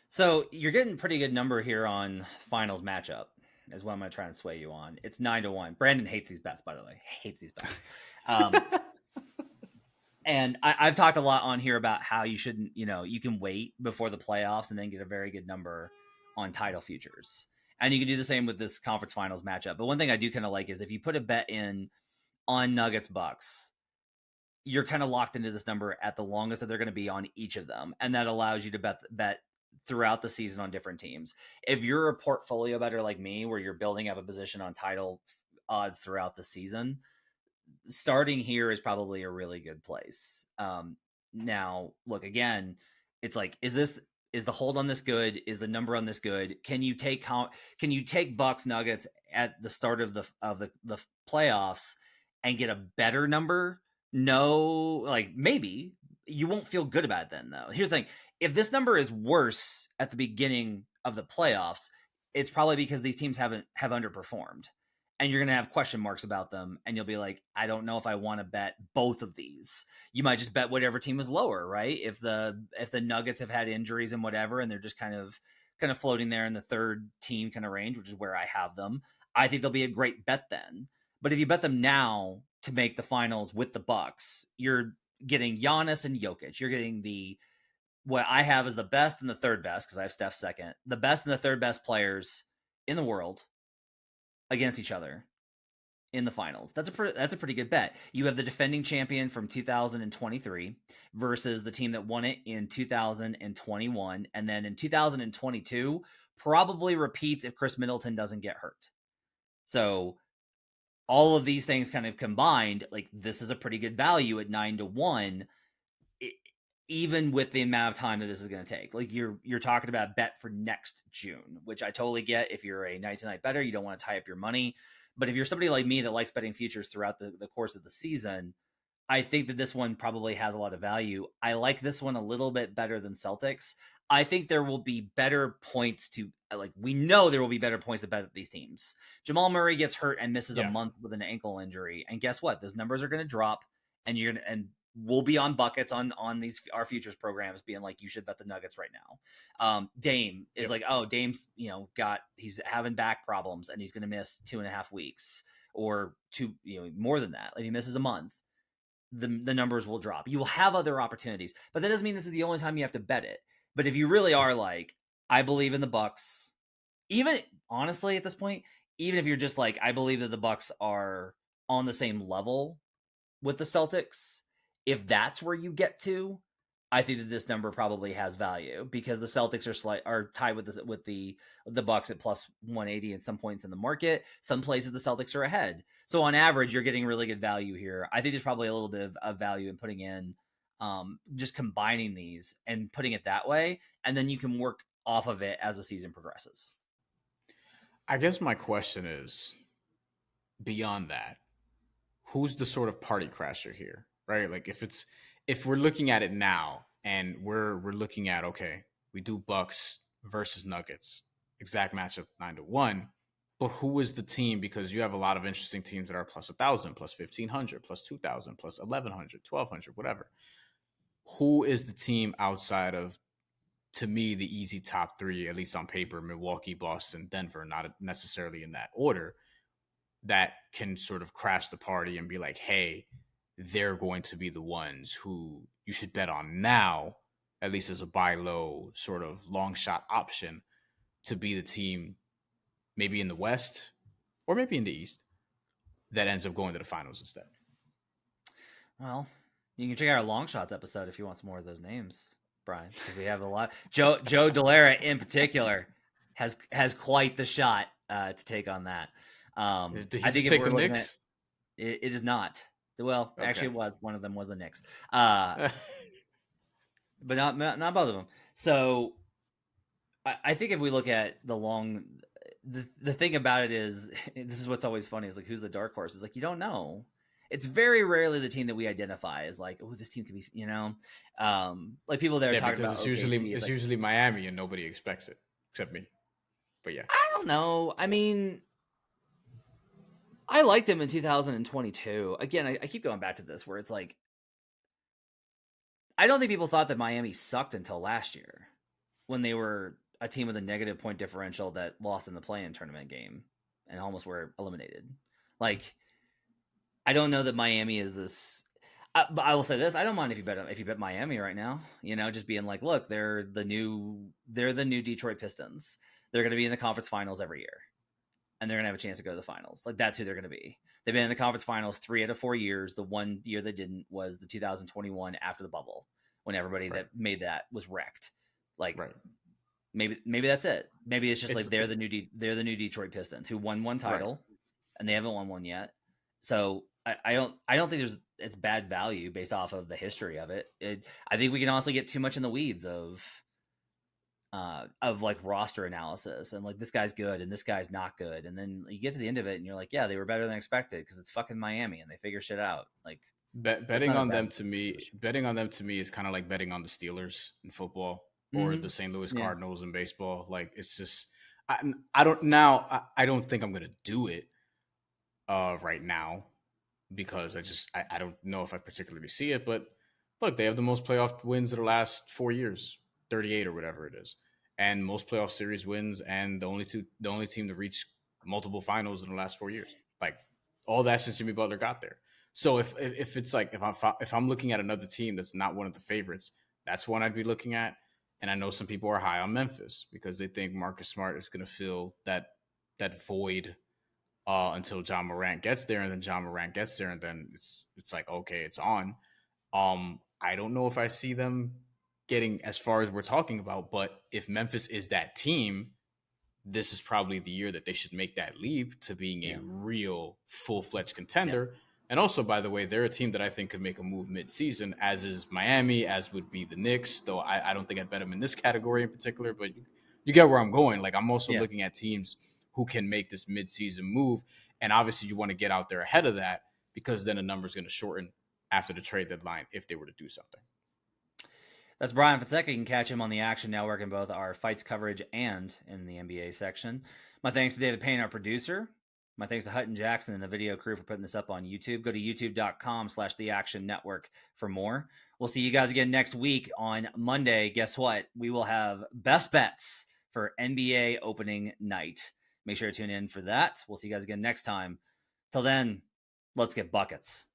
So you're getting a pretty good number here on finals matchup is what I'm going to try and sway you on. It's 9-1. Brandon hates these bets, by the way. Hates these bets. And I've talked a lot on here about how you shouldn't, you can wait before the playoffs and then get a very good number on title futures. And you can do the same with this conference finals matchup. But one thing I do kind of like is if you put a bet in on Nuggets Bucks, you're kind of locked into this number at the longest that they're going to be on each of them. And that allows you to bet throughout the season on different teams. If you're a portfolio better like me, where you're building up a position on title odds throughout the season, starting here is probably a really good place. Now, look, again, it's like, is the hold on this good? Is the number on this good? Can you take Bucks Nuggets at the start of the playoffs and get a better number? No, like maybe you won't feel good about it then though. Here's the thing. If this number is worse at the beginning of the playoffs, it's probably because these teams have underperformed. And you're going to have question marks about them. And you'll be like, I don't know if I want to bet both of these. You might just bet whatever team is lower, right? If the Nuggets have had injuries and whatever, and they're just kind of floating there in the third team kind of range, which is where I have them, I think they'll be a great bet then. But if you bet them now to make the finals with the Bucks, you're getting Giannis and Jokic. You're getting what I have is the best and the third best, because I have Steph second, the best and the third best players in the world against each other in the finals. That's a pretty good bet. You have the defending champion from 2023 versus the team that won it in 2021, and then in 2022 probably repeats if Chris Middleton doesn't get hurt. So all of these things kind of combined, like this is a pretty good value at 9-1, even with the amount of time that this is going to take. Like you're talking about bet for next June, which I totally get. If you're a night-to-night bettor, you don't want to tie up your money. But if you're somebody like me that likes betting futures throughout the course of the season, I think that this one probably has a lot of value. I like this one a little bit better than Celtics. I think there will be better points we know there will be better points to bet at these teams. Jamal Murray gets hurt and misses a month with an ankle injury. And guess what? Those numbers are going to drop, and we'll be on buckets on these our futures programs being like, you should bet the Nuggets right now. Dame is like, oh, Dame's he's having back problems and he's going to miss 2.5 weeks or more than that. Like, he misses a month, the numbers will drop. You will have other opportunities, but that doesn't mean this is the only time you have to bet it. But if you really are like, I believe in the Bucks, even honestly at this point, even if you're just like, I believe that the Bucks are on the same level with the Celtics, if that's where you get to, I think that this number probably has value because the Celtics are tied with the Bucks at plus 180 at some points in the market. Some places the Celtics are ahead. So on average, you're getting really good value here. I think there's probably a little bit of value in putting in just combining these and putting it that way, and then you can work off of it as the season progresses. I guess my question is, beyond that, who's the sort of party crasher here, right? Like if we're looking at it now and we're looking at, okay, we do Bucks versus Nuggets, exact matchup 9-1, but who is the team? Because you have a lot of interesting teams that are plus 1,000, plus 1,500, plus 2,000, plus 1,100, 1,200, whatever. Who is the team outside of, to me, the easy top three, at least on paper, Milwaukee, Boston, Denver, not necessarily in that order, that can sort of crash the party and be like, hey, they're going to be the ones who you should bet on now, at least as a buy low sort of long shot option, to be the team maybe in the West or maybe in the East that ends up going to the finals instead. Well, you can check out our long shots episode if you want some more of those names, Brian, because we have a lot. Joe Delara in particular has quite the shot to take on that. Did he I think take the Knicks? It is not. Well, Okay. Actually, it was. One of them was the Knicks, but not both of them. So I think if we look at the thing about it is, this is what's always funny, is like, who's the dark horse? It's like, you don't know. It's very rarely the team that we identify as like, oh, this team could be, like people that are talking about. It's usually Miami and nobody expects it except me. But yeah, I don't know. I mean, I liked them in 2022. Again, I keep going back to this where it's like, I don't think people thought that Miami sucked until last year when they were a team with a negative point differential that lost in the play-in tournament game and almost were eliminated. Like, I don't know that Miami is this. But I will say this: I don't mind if you bet Miami right now. Just being like, look, they're the new Detroit Pistons. They're going to be in the conference finals every year, and they're going to have a chance to go to the finals. Like, that's who they're going to be. They've been in the conference finals 3 out of 4 years. The one year they didn't was the 2021 after the bubble, when everybody that made that was wrecked. Like, maybe that's it. Maybe it's just like they're the new Detroit Pistons who won one title, and they haven't won one yet. So I don't think it's bad value based off of the history of it. I think we can honestly get too much in the weeds of like roster analysis and like, this guy's good and this guy's not good, and then you get to the end of it and you're like, yeah, they were better than expected because it's fucking Miami and they figure shit out. Like, betting on them to me is kind of like betting on the Steelers in football or the St. Louis Cardinals in baseball. Like, it's just I don't think I'm gonna do it right now, because I don't know if I particularly see it. But look, they have the most playoff wins of the last 4 years, 38 or whatever it is, and most playoff series wins, and the only team to reach multiple finals in the last 4 years. Like, all that since Jimmy Butler got there. So if it's like, if I'm looking at another team that's not one of the favorites, that's one I'd be looking at. And I know some people are high on Memphis because they think Marcus Smart is going to fill that void until John Morant gets there, and then John Morant gets there, and then it's like, okay, it's on. I don't know if I see them getting as far as we're talking about, but if Memphis is that team, this is probably the year that they should make that leap to being a real full-fledged contender. Yeah. And also, by the way, they're a team that I think could make a move mid-season, as is Miami, as would be the Knicks, though I don't think I'd bet them in this category in particular, but you get where I'm going. Like, I'm also looking at teams who can make this mid-season move, and obviously you want to get out there ahead of that, because then the number's going to shorten after the trade deadline if they were to do something. That's Brian Fonseca. You can catch him on the Action Network in both our fights coverage and in the NBA section. My thanks to David Payne, our producer. My thanks to Hutton Jackson and the video crew for putting this up on YouTube. Go to youtube.com/The Action Network for more. We'll see you guys again next week on Monday. Guess what? We will have best bets for NBA opening night. Make sure to tune in for that. We'll see you guys again next time. Till then, let's get buckets.